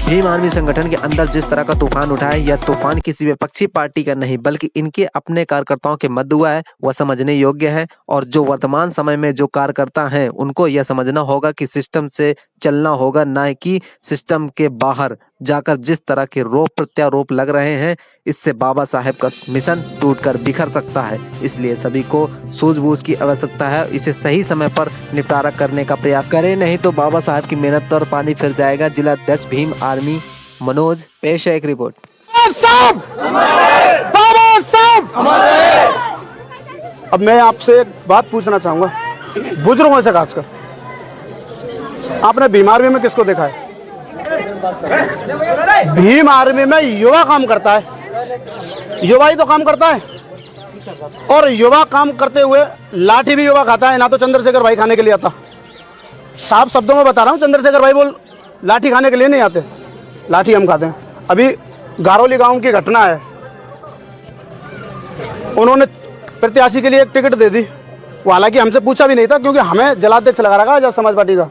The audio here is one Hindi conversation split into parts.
भीम आर्मी संगठन के अंदर जिस तरह का तूफान उठा है, यह तूफान किसी विपक्षी पार्टी का नहीं बल्कि इनके अपने कार्यकर्ताओं के मध्य हुआ है। वह समझने योग्य है और जो वर्तमान समय में जो कार्यकर्ता हैं उनको यह समझना होगा कि सिस्टम से चलना होगा, ना कि सिस्टम के बाहर जाकर जिस तरह के रोप प्रत्यारोप लग रहे हैं, इससे बाबा साहेब का मिशन टूटकर बिखर सकता है। इसलिए सभी को सूझबूझ की आवश्यकता है। इसे सही समय पर निपटारा करने का प्रयास करें, नहीं तो बाबा साहेब की मेहनत पर पानी फिर जाएगा। जिला अध्यक्ष भीम आर्मी मनोज, पेश है एक रिपोर्ट। बाबा साहब। अब मैं आपसे एक बात पूछना चाहूंगा, बुजुर्गों से खासकर, आपने भीम आर्मी में किसको देखा है? भीम आर्मी में युवा काम करता है, युवा ही तो काम करता है। और युवा काम करते हुए लाठी भी युवा खाता है। ना तो चंद्रशेखर भाई खाने के लिए आता, साफ शब्दों में बता रहा हूँ, चंद्रशेखर भाई बोल लाठी खाने के लिए नहीं आते, लाठी हम खाते हैं। अभी गारोली गांव की घटना है, उन्होंने प्रत्याशी के लिए एक टिकट दे दी, वो हालांकि हमसे पूछा भी नहीं था, क्योंकि हमें जिलाध्यक्ष लगा रखा आजाद समाज पार्टी का।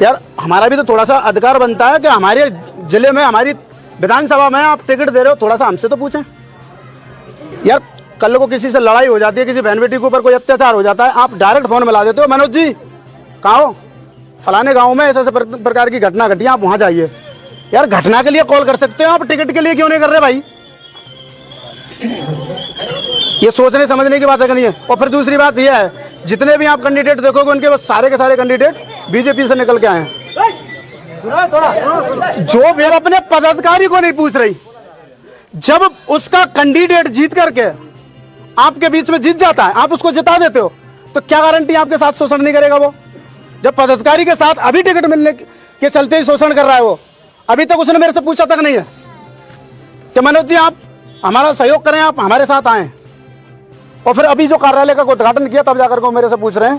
यार हमारा भी तो थोड़ा सा अधिकार बनता है कि हमारे जिले में, हमारी विधानसभा में आप टिकट दे रहे हो, थोड़ा सा हमसे तो पूछें। यार कल को किसी से लड़ाई हो जाती है, किसी बहन बेटी के ऊपर कोई अत्याचार हो जाता है, आप डायरेक्ट फोन मिला देते हो, मनोज जी कहाँ हो, फलाने गांव में ऐसे प्रकार की घटना घटी, आप वहां जाइए। यार घटना के लिए कॉल कर सकते हो, आप टिकट के लिए क्यों नहीं कर रहे भाई? ये सोचने समझने की बात है कि नहीं है? और फिर दूसरी बात यह है, जितने भी आप कैंडिडेट देखोगे उनके बस सारे के सारे कैंडिडेट बीजेपी से निकल के आए हैं। जो भी अपने पदाधिकारी को नहीं पूछ रही, जब उसका कैंडिडेट जीत करके आपके बीच में जीत जाता है, आप उसको जिता देते हो, तो क्या गारंटी आपके साथ शोषण नहीं करेगा वो? जब पदाधिकारी के साथ अभी टिकट मिलने के चलते ही शोषण कर रहा है वो, अभी तक उसने मेरे से पूछा तक नहीं है कि मनोज जी आप हमारा सहयोग करें, आप हमारे साथ आए। और फिर अभी जो कार्यालय का उद्घाटन किया तब जाकर को मेरे से पूछ रहे हैं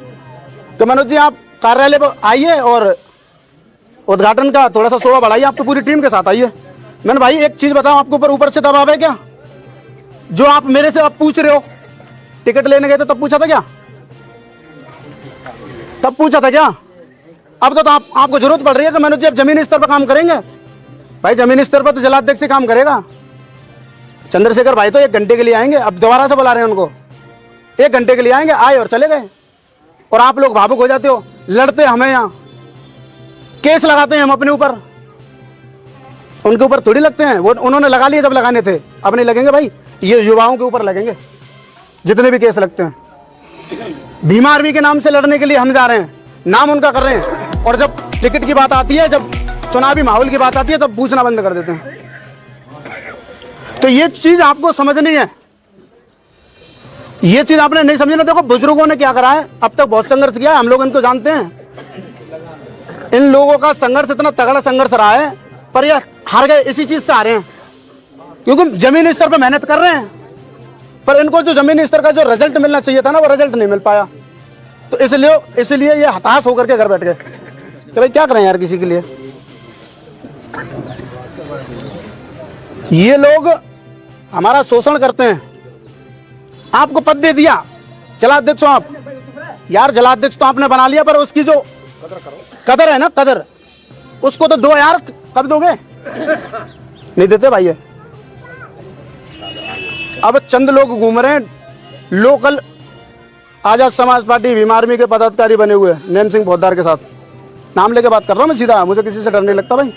कि मनोज जी आप कार्यालय पर आइए और उद्घाटन का थोड़ा सा शोभा बढ़ाइए, आप तो पूरी टीम के साथ आइए। मैंने भाई एक चीज बताऊं, आपके ऊपर से दबाव है क्या? जो आप मेरे से आप पूछ रहे हो, टिकट लेने गए थे तब पूछा था क्या? तब पूछा था क्या? अब तो आपको जरूरत पड़ रही है कि मनोज जी आप जमीनी स्तर पर काम करेंगे। भाई जमीनी स्तर पर तो जिलाध्यक्ष से काम करेगा। चंद्रशेखर भाई तो 1 घंटे के लिए आएंगे, अब दोबारा से बुला रहे हैं उनको, 1 घंटे के लिए आएंगे, आए और चले गए। और आप लोग भावुक हो जाते हो, लड़ते हमें यहाँ केस लगाते हैं हम अपने ऊपर, उनके ऊपर थोड़ी लगते हैं। वो उन्होंने लगा लिए जब लगाने थे, अब नहीं लगेंगे भाई, ये युवाओं के ऊपर लगेंगे जितने भी केस लगते हैं। भीम आर्मी के नाम से लड़ने के लिए हम जा रहे हैं, नाम उनका कर रहे हैं, और जब टिकट की बात आती है, जब चुनावी माहौल की बात आती है, तब पूछना बंद कर देते हैं। तो ये चीज आपको समझनी है, ये चीज आपने नहीं समझी ना। देखो बुजुर्गों ने क्या करा है, अब तक बहुत संघर्ष किया है, हम लोग इनको जानते हैं। इन लोगों का संघर्ष इतना तगड़ा संघर्ष रहा है, पर ये हार गए, इसी चीज से हारे हैं, क्योंकि जमीनी स्तर पर मेहनत कर रहे हैं, पर इनको जो जमीनी स्तर का जो रिजल्ट मिलना चाहिए था ना, वो रिजल्ट नहीं मिल पाया। तो इसलिए ये हताश होकर के घर बैठ गए कि भाई क्या करें यार किसी के लिए। ये लोग हमारा शोषण करते हैं। आपको पद दे दिया जिलाध्यक्ष, आप यार जिलाध्यक्ष तो आपने बना लिया, पर उसकी जो कदर है ना, कदर उसको तो दो यार। कब दोगे? नहीं देते भाई। है अब चंद लोग घूम रहे हैं local Azad Samaj party Bhim army के पदाधिकारी बने हुए, नेम सिंह पोद्दार के साथ। नाम लेके बात कर रहा हूं मैं सीधा, मुझे किसी से डर नहीं लगता भाई।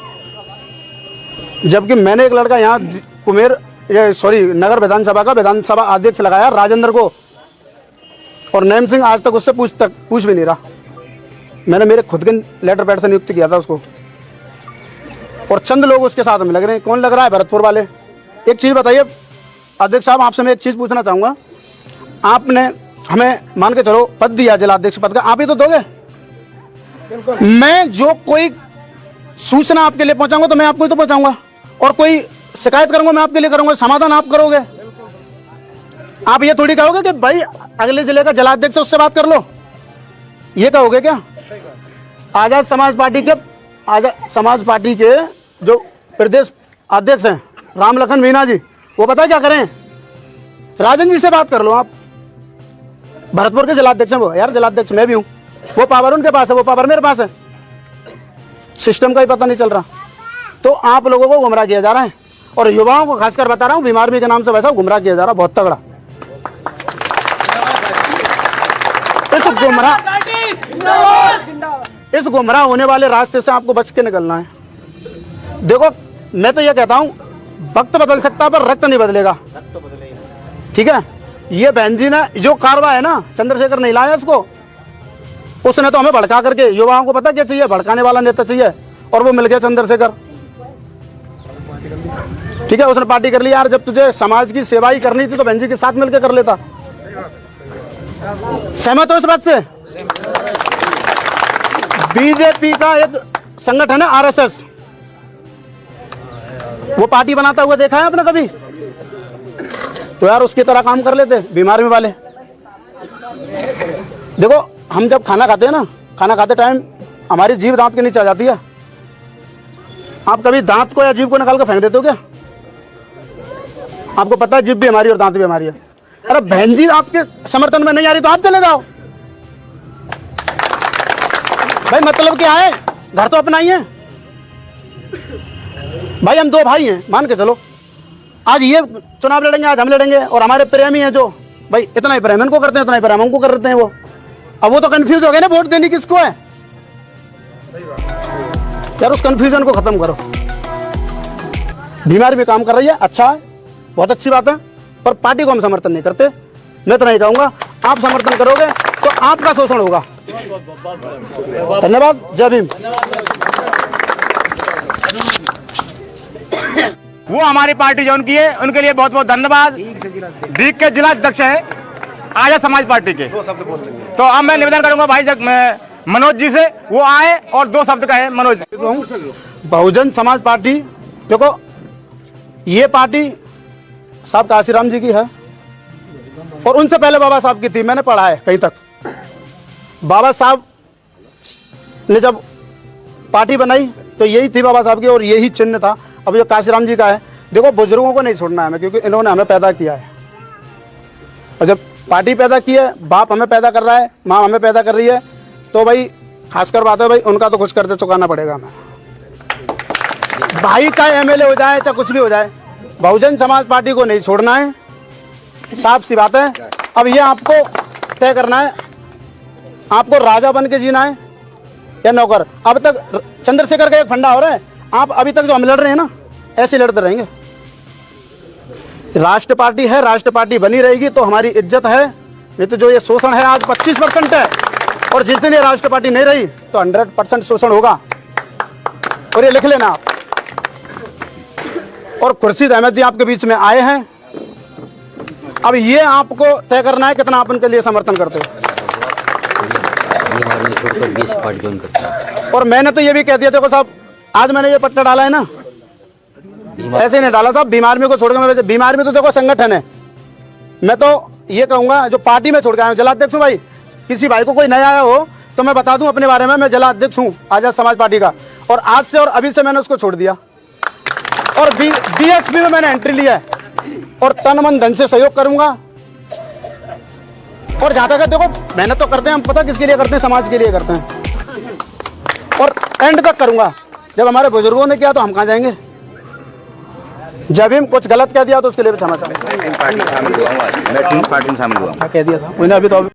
जबकि मैंने एक लड़का यहाँ कुमेर नगर विधानसभा का विधानसभा अध्यक्ष लगाया राजेंद्र को, और नेम सिंह आज तक उससे पूछ भी नहीं रहा। मैंने मेरे खुद के लेटर पैड से नियुक्त किया था उसको, और चंद लोग उसके साथ में लग रहे हैं। कौन लग रहा है? भरतपुर वाले। एक चीज बताइए अध्यक्ष साहब, आपसे मैं एक चीज पूछना चाहूंगा, आपने हमें मान के चलो पद दिया जिलाध्यक्ष पद का, आप ही तो दोगे। मैं जो कोई सूचना आपके लिए पहुंचाऊंगा तो मैं आपको ही तो पहुंचाऊंगा, और कोई शिकायत करूंगा मैं आपके लिए करूंगा, समाधान आप करोगे। आप ये थोड़ी कहोगे कि भाई अगले जिले का जिलाध्यक्ष उससे बात कर लो, ये कहोगे क्या? आजाद समाज पार्टी के जो प्रदेश अध्यक्ष हैं राम लखन मीना जी, वो पता क्या करें? राजन जी से बात कर लो आप, भरतपुर के जिलाध्यक्ष हैं वो। यार जिलाध्यक्ष मैं भी हूं, वो पावर उनके पास है, वो पावर मेरे पास है। सिस्टम का ही पता नहीं चल रहा। तो आप लोगों को गुमराह किया जा रहा है, और युवाओं को खासकर बता रहा हूँ, बीमार भी के नाम से वैसा गुमराह किया जा रहा है, बहुत तगड़ा। इस गुमराह होने वाले रास्ते से आपको बच के निकलना है। देखो, मैं तो ये कहता हूँ, वक्त बदल सकता है पर रक्त नहीं बदलेगा। ठीक है, ये बहन जी ने जो कारवा है ना, चंद्रशेखर नहीं लाया इसको, उसने तो हमें भड़का करके, युवाओं को पता क्या चाहिए, भड़काने वाला नेता चाहिए, और वो मिल गया चंद्रशेखर। ठीक है, उसने पार्टी कर ली। यार, जब तुझे समाज की सेवा ही करनी थी तो बहन जी के साथ मिलकर कर लेता। सहमत हो इस बात से? बीजेपी का एक संगठन है आरएसएस, वो पार्टी बनाता हुआ देखा है आपने कभी? तो यार उसकी तरह काम कर लेते बीमारी वाले। देखो, हम जब खाना खाते हैं ना, खाना खाते टाइम हमारी जीभ दांत के नीचे आ जाती है। आप कभी दांत को या जीभ को निकाल कर फेंक देते हो क्या? आपको पता है जीभ भी हमारी और दांत भी हमारी है। अरे बहन जी आपके समर्थन में नहीं आ रही तो आप चले जाओ भाई, मतलब क्या है, घर तो अपना ही है भाई। हम दो भाई हैं, मान के चलो, आज ये चुनाव लड़ेंगे, आज हम लड़ेंगे, और हमारे प्रेमी हैं जो भाई इतना ही प्रेम इनको करते हैं, इतना ही प्रेम हमको करते हैं। वो अब वो तो कंफ्यूज हो गए ना, वोट देने किसको है। यार उस कंफ्यूजन को खत्म करो। बीमारी भी काम कर रही है, अच्छा है, बहुत अच्छी बात है, पर पार्टी को हम समर्थन नहीं करते। मैं तो नहीं कहूंगा, आप समर्थन करोगे तो आपका शोषण होगा। धन्यवाद, जय भीम। वो हमारी पार्टी जो उनकी है, उनके लिए बहुत बहुत धन्यवाद। दीग के जिला अध्यक्ष है आजाद समाज पार्टी के। तो अब मैं निवेदन करूंगा भाई मनोज जी से, वो आए और 2 शब्द कहे। मनोज, बहुजन समाज पार्टी, देखो ये पार्टी साहब काशीराम जी की है, और उनसे पहले बाबा साहब की थी। मैंने पढ़ा है कहीं तक, बाबा साहब ने जब पार्टी बनाई तो यही थी बाबा साहब की, और यही चिन्ह था। अब जो काशीराम जी का है, देखो बुजुर्गों को नहीं छोड़ना है हमें, क्योंकि इन्होंने हमें पैदा किया है, और जब पार्टी पैदा की है, बाप हमें पैदा कर रहा है, माँ हमें पैदा कर रही है, तो भाई खासकर बात है भाई, उनका तो कुछ कर्ज चुकाना पड़ेगा हमें भाई, चाहे एमएलए हो जाए, चाहे कुछ भी हो जाए, बहुजन समाज पार्टी को नहीं छोड़ना है, साफ सी बात है। अब ये आपको तय करना है, आपको राजा बन के जीना है या नौकर। अब तक चंद्रशेखर का एक फंडा हो रहा है, आप अभी तक जो हम लड़ रहे हैं ना, ऐसे लड़ते रहेंगे। राष्ट्र पार्टी है, राष्ट्र पार्टी बनी रहेगी तो हमारी इज्जत है, नहीं तो जो ये शोषण है आज 25% है, और जिस दिन ये राष्ट्र पार्टी नहीं रही तो 100% शोषण होगा, और ये लिख लेना आप। और खुर्शीद अहमद जी आपके बीच में आए हैं, अब ये आपको तय करना है कितना आप उनके लिए समर्थन करते हो। और मैंने तो ये भी कह दिया, देखो साहब, आज मैंने ये पट्टा डाला है ना, ऐसे नहीं डाला साहब, बीमार में को छोड़ के। मैं बीमार में तो देखो संगठन है, मैं तो ये कहूंगा जो पार्टी में छोड़ के आया हूँ, जिलाध्यक्ष हूँ भाई। किसी भाई को कोई नया आया हो तो मैं बता दूं अपने बारे में, मैं जिलाध्यक्ष हूँ आजाद समाज पार्टी का, और आज से और अभी से मैंने उसको छोड़ दिया, और बीएसपी में मैंने एंट्री लिया है, और तन मन धन से सहयोग करूंगा। और जहां तक देखो, मेहनत तो करते हैं हम, पता किसके लिए करते हैं, समाज के लिए करते हैं, और एंड तक करूंगा। जब हमारे बुजुर्गों ने किया तो हम कहां जाएंगे। जब हम कुछ गलत कह दिया तो उसके लिए भी क्षमा चाहूंगा। मैं टीम पार्टी में शामिल हुआ, कह दिया था मैंने अभी तो